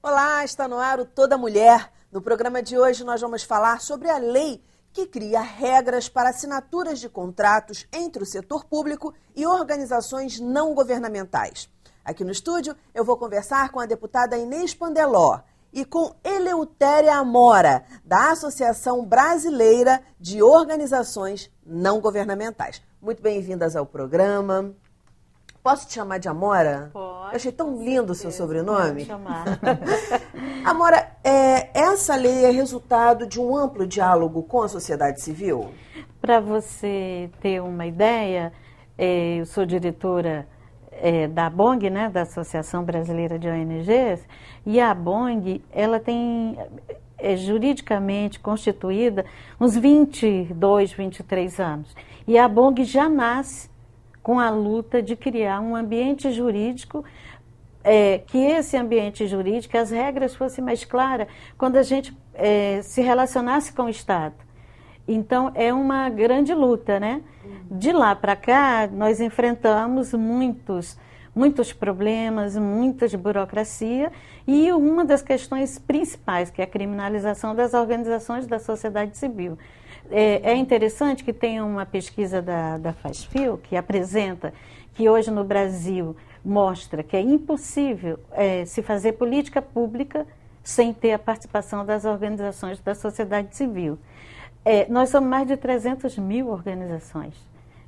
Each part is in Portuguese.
Olá, está no ar o Toda Mulher. No programa de hoje nós vamos falar sobre a lei que cria regras para assinaturas de contratos entre o setor público e organizações não governamentais. Aqui no estúdio eu vou conversar com a deputada Inês Pandeló e com Eleutéria Amora, da Associação Brasileira de Organizações Não Governamentais. Muito bem-vindas ao programa. Posso te chamar de Amora? Pode. Eu achei tão lindo o seu sobrenome. Pode chamar. Amora, essa lei é resultado de um amplo diálogo com a sociedade civil? Para você ter uma ideia, eu sou diretora da ABONG, né, da Associação Brasileira de ONGs, e a ABONG, ela tem juridicamente constituída uns 22, 23 anos. E a ABONG já nasce com a luta de criar um ambiente jurídico, que esse ambiente jurídico, as regras fossem mais claras quando a gente se relacionasse com o Estado. Então, é uma grande luta, né? De lá para cá, nós enfrentamos muitos problemas, muitas burocracia, e uma das questões principais, que é a criminalização das organizações da sociedade civil. É interessante que tem uma pesquisa da FASFIL, que apresenta que hoje no Brasil mostra que é impossível se fazer política pública sem ter a participação das organizações da sociedade civil. Nós somos mais de 300 mil organizações.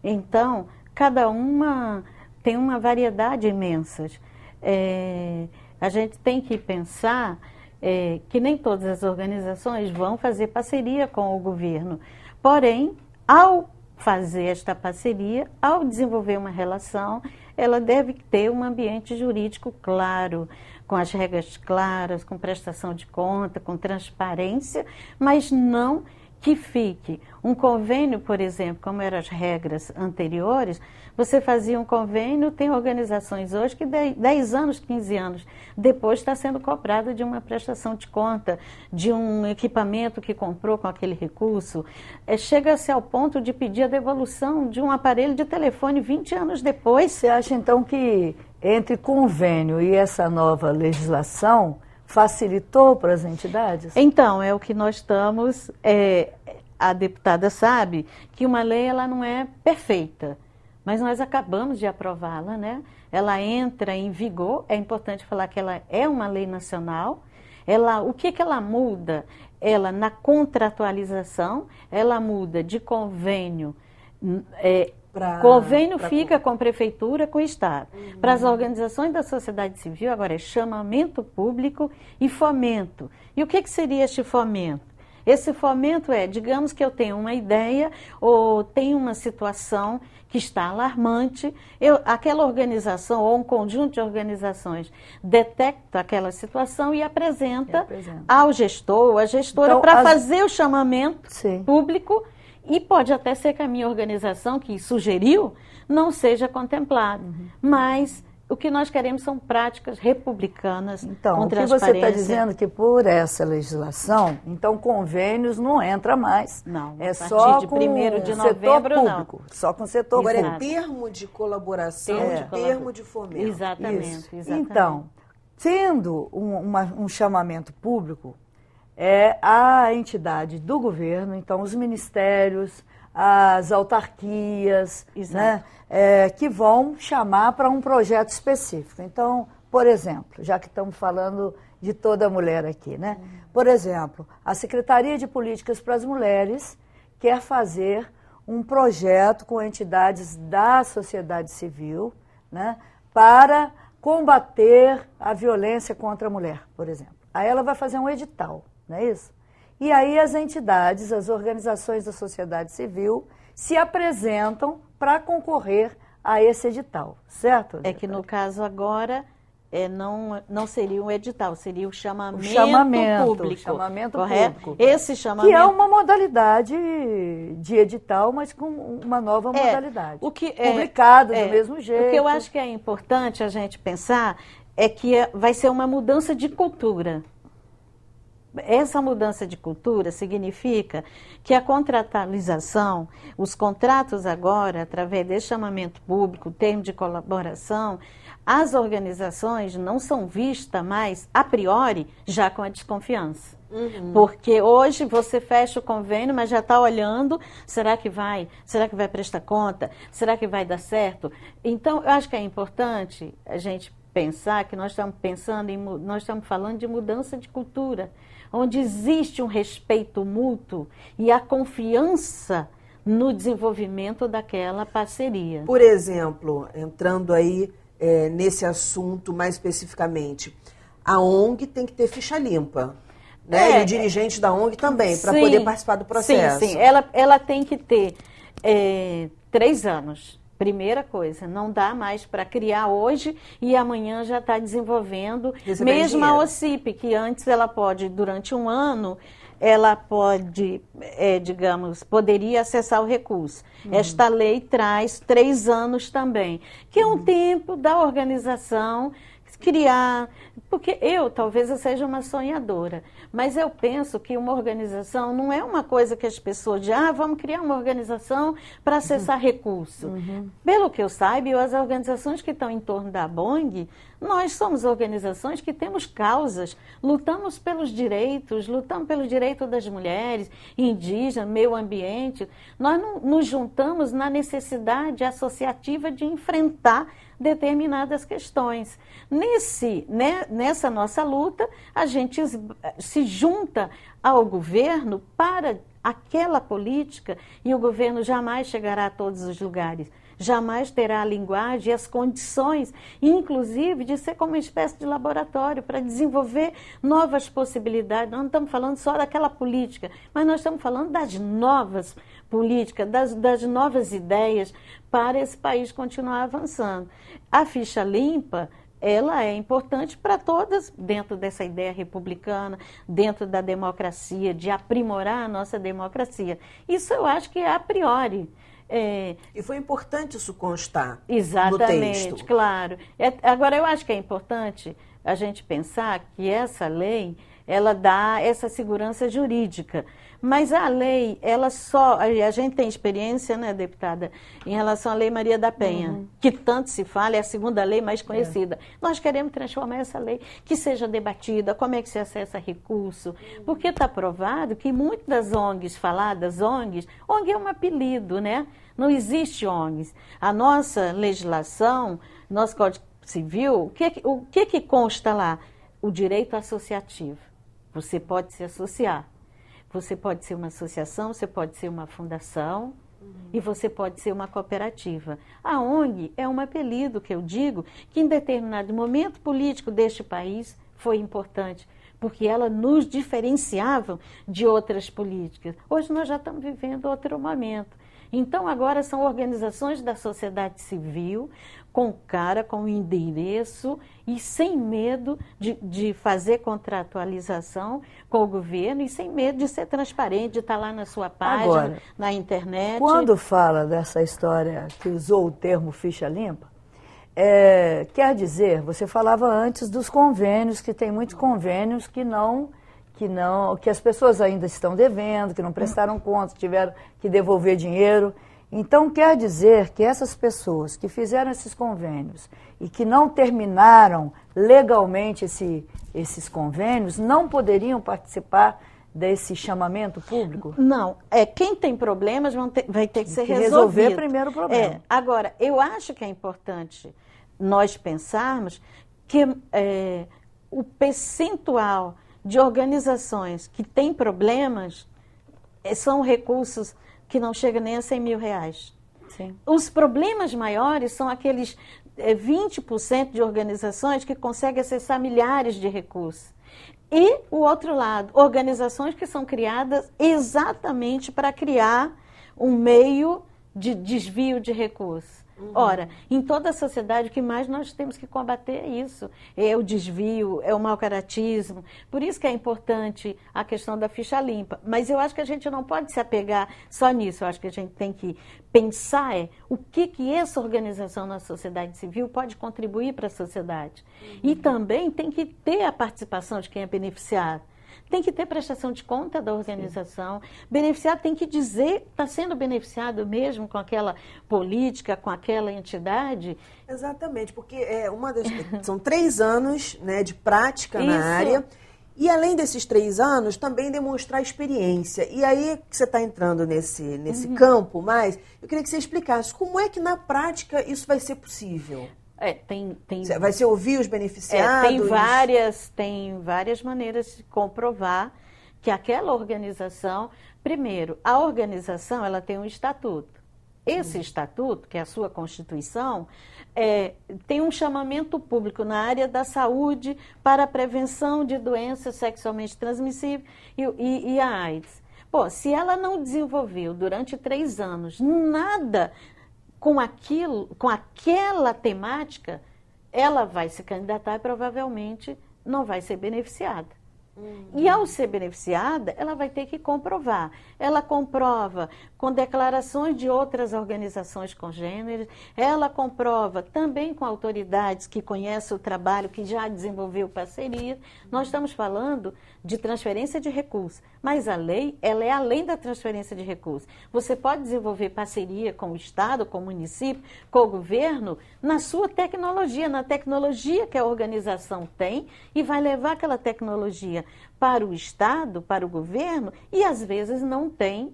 Então, cada uma tem uma variedade imensa. A gente tem que pensar que nem todas as organizações vão fazer parceria com o governo. Porém, ao fazer esta parceria, ao desenvolver uma relação, ela deve ter um ambiente jurídico claro, com as regras claras, com prestação de conta, com transparência, mas não que fique um convênio, por exemplo, como eram as regras anteriores. Você fazia um convênio, tem organizações hoje que 10 anos, 15 anos depois está sendo cobrada de uma prestação de conta, de um equipamento que comprou com aquele recurso. Chega-se ao ponto de pedir a devolução de um aparelho de telefone 20 anos depois. Você acha então que entre convênio e essa nova legislação facilitou para as entidades? Então, é o que nós estamos... a deputada sabe que uma lei ela não é perfeita, mas nós acabamos de aprová-la, né? Ela entra em vigor, é importante falar que ela é uma lei nacional. O que ela muda? Ela, na contratualização, ela muda de convênio... Convênio fica com prefeitura, com o Estado. Para as organizações da sociedade civil, agora é chamamento público e fomento. E o que seria este fomento? Esse fomento digamos que eu tenho uma ideia ou tenho uma situação que está alarmante, aquela organização ou um conjunto de organizações detecta aquela situação e apresenta ao gestor ou à gestora então, para fazer o chamamento público. E pode até ser que a minha organização que sugeriu não seja contemplada. Mas o que nós queremos são práticas republicanas. Então, o que você está dizendo que por essa legislação, então convênios não entra mais. Não, é só de com 1º de novembro, setor público. Não. Só com o setor Agora público. É termo de colaboração, termo de fomento. Exatamente. Então, tendo um chamamento público, a entidade do governo, então os ministérios, as autarquias, né, que vão chamar para um projeto específico. Então, por exemplo, já que estamos falando de toda mulher aqui, né? Por exemplo, a Secretaria de Políticas para as Mulheres quer fazer um projeto com entidades da sociedade civil, né, para combater a violência contra a mulher, por exemplo. Aí ela vai fazer um edital. Não é isso? E aí as entidades, as organizações da sociedade civil se apresentam para concorrer a esse edital, certo? É que no caso agora não seria um edital, seria o chamamento público. Chamamento correto? público. Esse chamamento... Que é uma modalidade de edital, mas com uma nova modalidade. Publicada do mesmo jeito. O que eu acho que é importante a gente pensar é que vai ser uma mudança de cultura. essa mudança de cultura significa que a contratualização, os contratos agora, através desse chamamento público, termo de colaboração, as organizações não são vistas mais, a priori, já com a desconfiança. Porque hoje você fecha o convênio, mas já está olhando, será que vai prestar conta? Será que vai dar certo? Então, eu acho que é importante a gente pensar que nós estamos falando de mudança de cultura, onde existe um respeito mútuo e a confiança no desenvolvimento daquela parceria. Por exemplo, entrando aí nesse assunto mais especificamente, a ONG tem que ter ficha limpa, né? E o dirigente da ONG também, para poder participar do processo. Sim. Ela tem que ter 3 anos. Primeira coisa, não dá mais para criar hoje e amanhã já está desenvolvendo. Mesmo a OCIP, que antes ela pode, durante 1 ano, ela pode, poderia acessar o recurso. Esta lei traz 3 anos também, que é um tempo da organização criar, porque talvez eu seja uma sonhadora, mas eu penso que uma organização não é uma coisa que as pessoas dizem, vamos criar uma organização para acessar recurso. Pelo que eu saiba, as organizações que estão em torno da BONG, nós somos organizações que temos causas, lutamos pelos direitos das mulheres, indígenas, meio ambiente, nós nos juntamos na necessidade associativa de enfrentar determinadas questões. Nessa nossa luta, a gente se junta ao governo para aquela política e o governo jamais chegará a todos os lugares. Jamais terá a linguagem e as condições, inclusive, de ser como uma espécie de laboratório para desenvolver novas possibilidades. Nós não estamos falando só daquela política, mas nós estamos falando das novas políticas, das novas ideias para esse país continuar avançando. A ficha limpa, ela é importante para todas, dentro dessa ideia republicana, dentro da democracia, de aprimorar a nossa democracia. Isso eu acho que é a priori. E foi importante isso constar no texto. Claro. Agora, eu acho que é importante a gente pensar que essa lei, ela dá essa segurança jurídica. Mas a lei, a gente tem experiência, né, deputada, em relação à Lei Maria da Penha, que tanto se fala, é a segunda lei mais conhecida. Nós queremos transformar essa lei, que seja debatida, como é que se acessa recurso, porque está provado que muitas das ONGs ONG é um apelido, né? Não existe ONGs. A nossa legislação, nosso Código Civil, o que consta lá? O direito associativo. Você pode se associar. Você pode ser uma associação, você pode ser uma fundação e você pode ser uma cooperativa. A ONG é um apelido que eu digo que em determinado momento político deste país foi importante, porque ela nos diferenciava de outras políticas. Hoje nós já estamos vivendo outro momento. Então agora são organizações da sociedade civil, com cara, com endereço e sem medo de fazer contratualização com o governo e sem medo de ser transparente, de estar lá na sua página, agora, na internet. Quando fala dessa história que usou o termo ficha limpa, quer dizer, você falava antes dos convênios, que tem muitos convênios que as pessoas ainda estão devendo, que não prestaram conta, tiveram que devolver dinheiro. Então, quer dizer que essas pessoas que fizeram esses convênios e que não terminaram legalmente esses convênios, não poderiam participar desse chamamento público? Não. Quem tem problemas vai ter que ser resolvido. Resolver primeiro o problema. Agora, eu acho que é importante nós pensarmos que o percentual de organizações que têm problemas são recursos que não chegam nem a 100 mil reais. Sim. Os problemas maiores são aqueles 20% de organizações que conseguem acessar milhares de recursos. E o outro lado, organizações que são criadas exatamente para criar um meio de desvio de recursos. Ora, em toda a sociedade, o que mais nós temos que combater é isso. É o desvio, é o mau caratismo. Por isso que é importante a questão da ficha limpa. Mas eu acho que a gente não pode se apegar só nisso. Eu acho que a gente tem que pensar o que essa organização na sociedade civil pode contribuir para a sociedade. E também tem que ter a participação de quem é beneficiado. Tem que ter prestação de conta da organização. Beneficiado tem que dizer, está sendo beneficiado mesmo com aquela política, com aquela entidade. Exatamente, porque são 3 anos, né, de prática na área. E além desses 3 anos, também demonstrar experiência. E aí que você está entrando nesse campo, mas eu queria que você explicasse como é que na prática isso vai ser possível. Vai ser ouvir os beneficiados? Tem várias maneiras de comprovar que aquela organização... Primeiro, a organização ela tem um estatuto. Esse estatuto, que é a sua Constituição, tem um chamamento público na área da saúde para a prevenção de doenças sexualmente transmissíveis e a AIDS. Pô, se ela não desenvolveu durante 3 anos nada com aquela temática, ela vai se candidatar e provavelmente não vai ser beneficiada. E ao ser beneficiada, ela vai ter que comprovar. Ela comprova com declarações de outras organizações congêneres, ela comprova também com autoridades que conhecem o trabalho, que já desenvolveu parceria. Nós estamos falando de transferência de recursos, mas a lei ela é além da transferência de recursos. Você pode desenvolver parceria com o Estado, com o município, com o governo, na sua tecnologia, na tecnologia que a organização tem, e vai levar aquela tecnologia para o Estado, para o governo, e às vezes não tem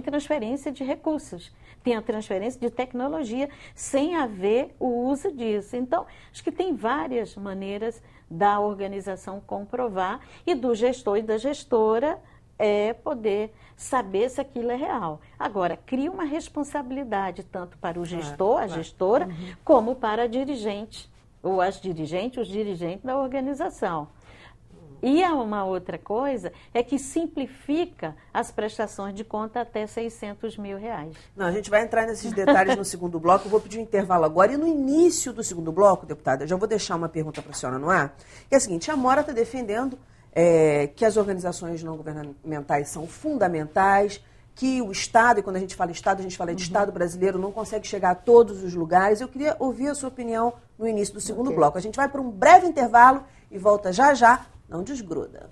transferência de recursos. Tem a transferência de tecnologia sem haver o uso disso. Então, acho que tem várias maneiras da organização comprovar e do gestor e da gestora poder saber se aquilo é real. Agora, cria uma responsabilidade tanto para o gestor, a gestora, como para a dirigente, ou as dirigentes, os dirigentes da organização. E uma outra coisa é que simplifica as prestações de conta até R$600 mil. Não, a gente vai entrar nesses detalhes no segundo bloco. Eu vou pedir um intervalo agora. E no início do segundo bloco, deputada, eu já vou deixar uma pergunta para a senhora no ar. Que é a seguinte, a Amora está defendendo que as organizações não governamentais são fundamentais, que o Estado, e quando a gente fala Estado, a gente fala de Estado brasileiro, não consegue chegar a todos os lugares. Eu queria ouvir a sua opinião no início do segundo bloco. A gente vai para um breve intervalo e volta já já. Não desgruda.